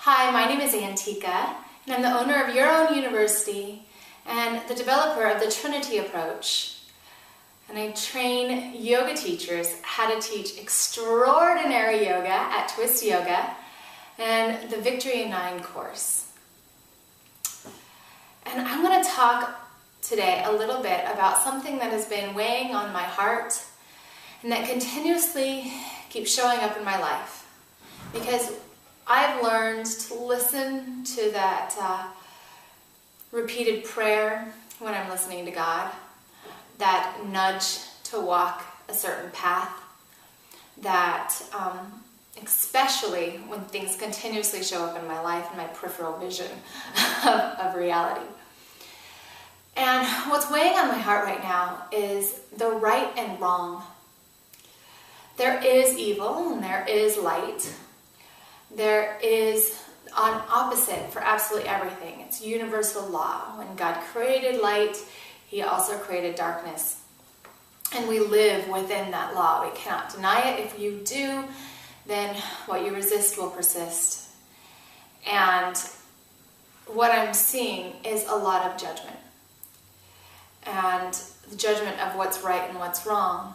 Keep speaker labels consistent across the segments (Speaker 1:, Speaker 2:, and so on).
Speaker 1: Hi, my name is Antika, and I'm the owner of Your Own University and the developer of the Trinity approach. And I train yoga teachers how to teach extraordinary yoga at Twist Yoga and the Victory in 9 course. And I'm going to talk today a little bit about something that has been weighing on my heart and that continuously keeps showing up in my life. Because I've learned to listen to that repeated prayer when I'm listening to God, that nudge to walk a certain path, that especially when things continuously show up in my life and my peripheral vision of reality. And what's weighing on my heart right now is the right and wrong. There is evil and there is light. There is an opposite for absolutely everything. It's universal law. When God created light, He also created darkness. And we live within that law. We cannot deny it. If you do, then what you resist will persist. And what I'm seeing is a lot of judgment. And the judgment of what's right and what's wrong.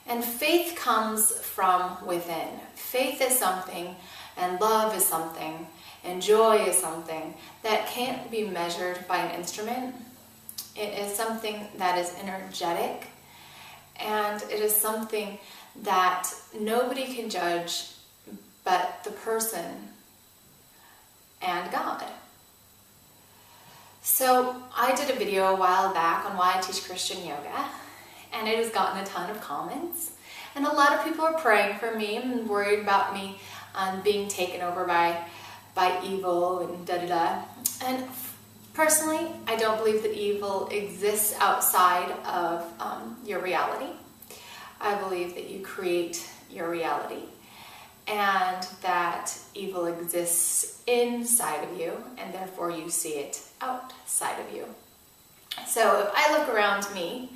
Speaker 1: And faith comes from within. Faith is something, and love is something, and joy is something that can't be measured by an instrument. It is something that is energetic, and it is something that nobody can judge but the person and God. So I did a video a while back on why I teach Christian yoga, and it has gotten a ton of comments. And a lot of people are praying for me and worried about me being taken over by evil and da-da-da. And personally, I don't believe that evil exists outside of your reality. I believe that you create your reality and that evil exists inside of you, and therefore you see it outside of you. So if I look around me,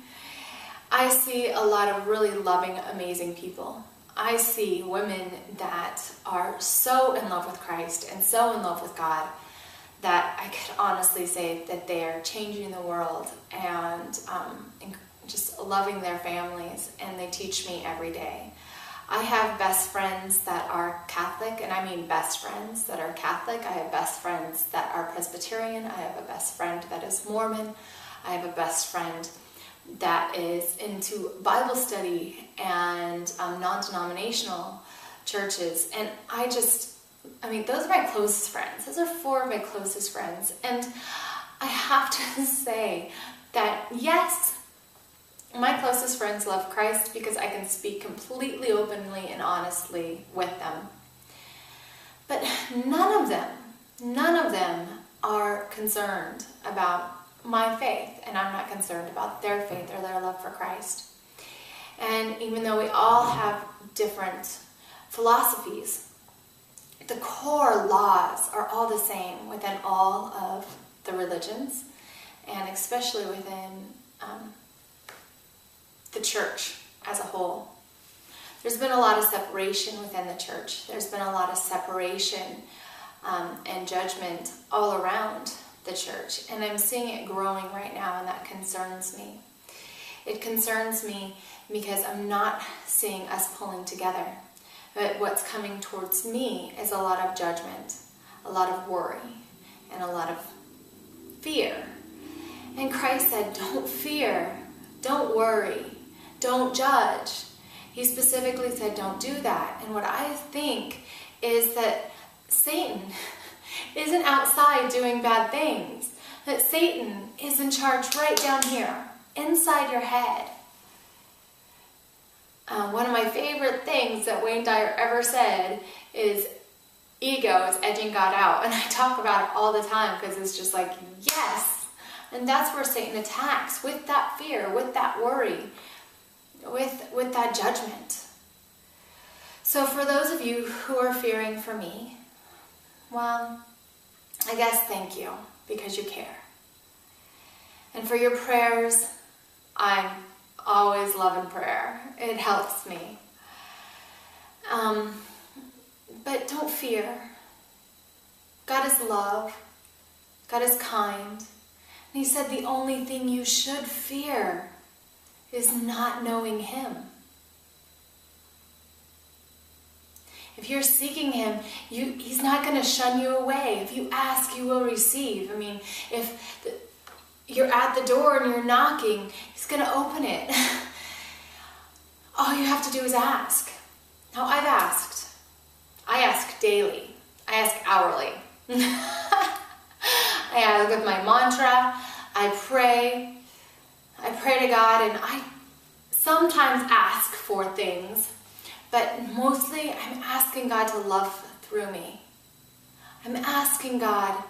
Speaker 1: I see a lot of really loving, amazing people. I see women that are so in love with Christ and so in love with God that I could honestly say that they are changing the world and just loving their families, and they teach me every day. I have best friends that are Catholic, and I mean best friends that are Catholic. I have best friends that are Presbyterian. I have a best friend that is Mormon. I have a best friend that is into Bible study and non-denominational churches. And those are my closest friends. Those are 4 of my closest friends. And I have to say that, yes, my closest friends love Christ because I can speak completely openly and honestly with them. But none of them are concerned about my faith, and I'm not concerned about their faith or their love for Christ. And even though we all have different philosophies, the core laws are all the same within all of the religions, and especially within the church as a whole. There's been a lot of separation within the church. There's been a lot of separation and judgment all around the church, and I'm seeing it growing right now, and that concerns me. It concerns me because I'm not seeing us pulling together. But what's coming towards me is a lot of judgment, a lot of worry, and a lot of fear. And Christ said, don't fear, don't worry, don't judge. He specifically said, don't do that. And what I think is that Satan isn't outside doing bad things. That Satan is in charge right down here, inside your head. One of my favorite things that Wayne Dyer ever said is ego is edging God out. And I talk about it all the time because it's just like, yes. And that's where Satan attacks, with that fear, with that worry, with that judgment. So for those of you who are fearing for me, well, I guess thank you, because you care. And for your prayers, I'm always loving prayer. It helps me. But don't fear. God is love. God is kind. And he said the only thing you should fear is not knowing him. If you're seeking him, he's not going to shun you away. If you ask, you will receive. I mean, if you're at the door and you're knocking, he's going to open it. All you have to do is ask. Now, I've asked. I ask daily. I ask hourly. I ask with my mantra. I pray. I pray to God, and I sometimes ask for things, but mostly I'm asking God to love through me. I'm asking God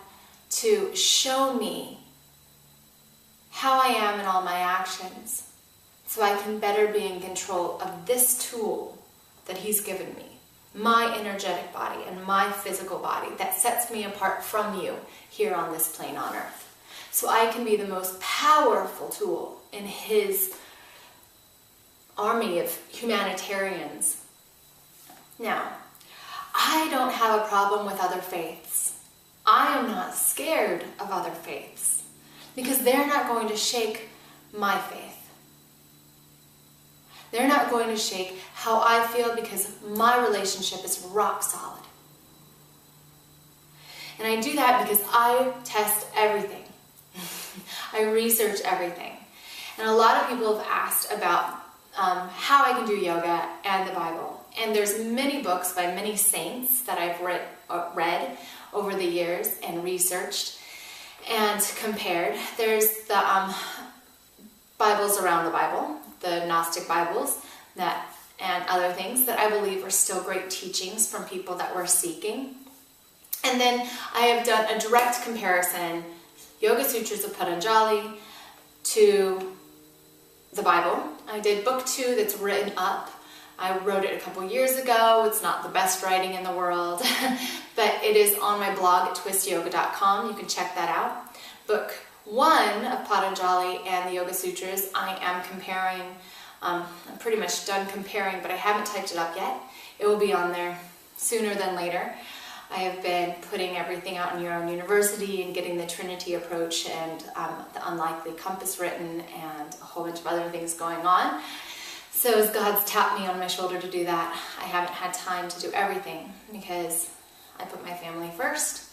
Speaker 1: to show me how I am in all my actions so I can better be in control of this tool that he's given me, my energetic body and my physical body that sets me apart from you here on this plane on earth. So I can be the most powerful tool in his army of humanitarians. Now, I don't have a problem with other faiths. I am not scared of other faiths because they're not going to shake my faith. They're not going to shake how I feel because my relationship is rock solid. And I do that because I test everything. I research everything. And a lot of people have asked about how I can do yoga and the Bible. And there's many books by many saints that I've read over the years and researched and compared. There's the Bibles around the Bible, the Gnostic Bibles, and other things that I believe are still great teachings from people that were seeking. And then I have done a direct comparison, Yoga Sutras of Patanjali to the Bible. I did book 2 that's written up. I wrote it a couple years ago. It's not the best writing in the world, but it is on my blog at twistyoga.com. You can check that out. Book 1 of Patanjali and the Yoga Sutras, I am comparing. I'm pretty much done comparing, but I haven't typed it up yet. It will be on there sooner than later. I have been putting everything out in Your Own University and getting the Trinity approach and the Unlikely Compass written and a whole bunch of other things going on. So as God's tapped me on my shoulder to do that, I haven't had time to do everything because I put my family first.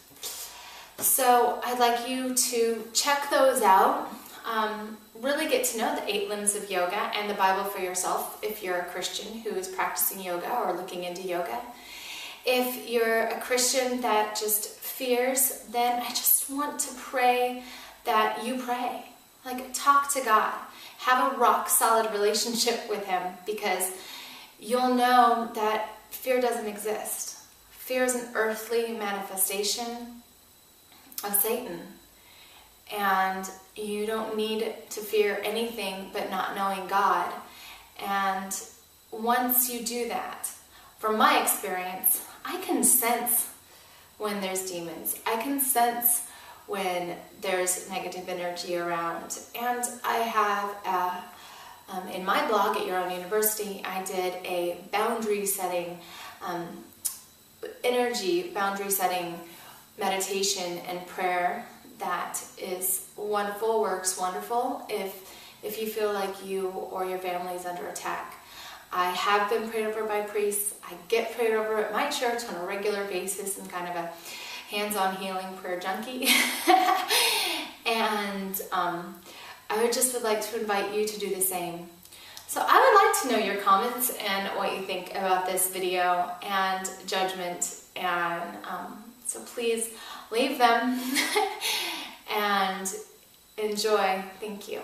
Speaker 1: So I'd like you to check those out. Really get to know the 8 limbs of yoga and the Bible for yourself if you're a Christian who is practicing yoga or looking into yoga. If you're a Christian that just fears, then I just want to pray that you pray. Like, talk to God. Have a rock-solid relationship with him because you'll know that fear doesn't exist. Fear is an earthly manifestation of Satan. And you don't need to fear anything but not knowing God. And once you do that, from my experience, I can sense when there's demons. I can sense when there's negative energy around. And I have, in my blog at Your Own University, I did a boundary setting, boundary setting meditation and prayer that is wonderful, works wonderful if you feel like you or your family is under attack. I have been prayed over by priests. I get prayed over at my church on a regular basis. I'm kind of a hands-on healing prayer junkie. And I would like to invite you to do the same. So I would like to know your comments and what you think about this video and judgment. And so please leave them and enjoy. Thank you.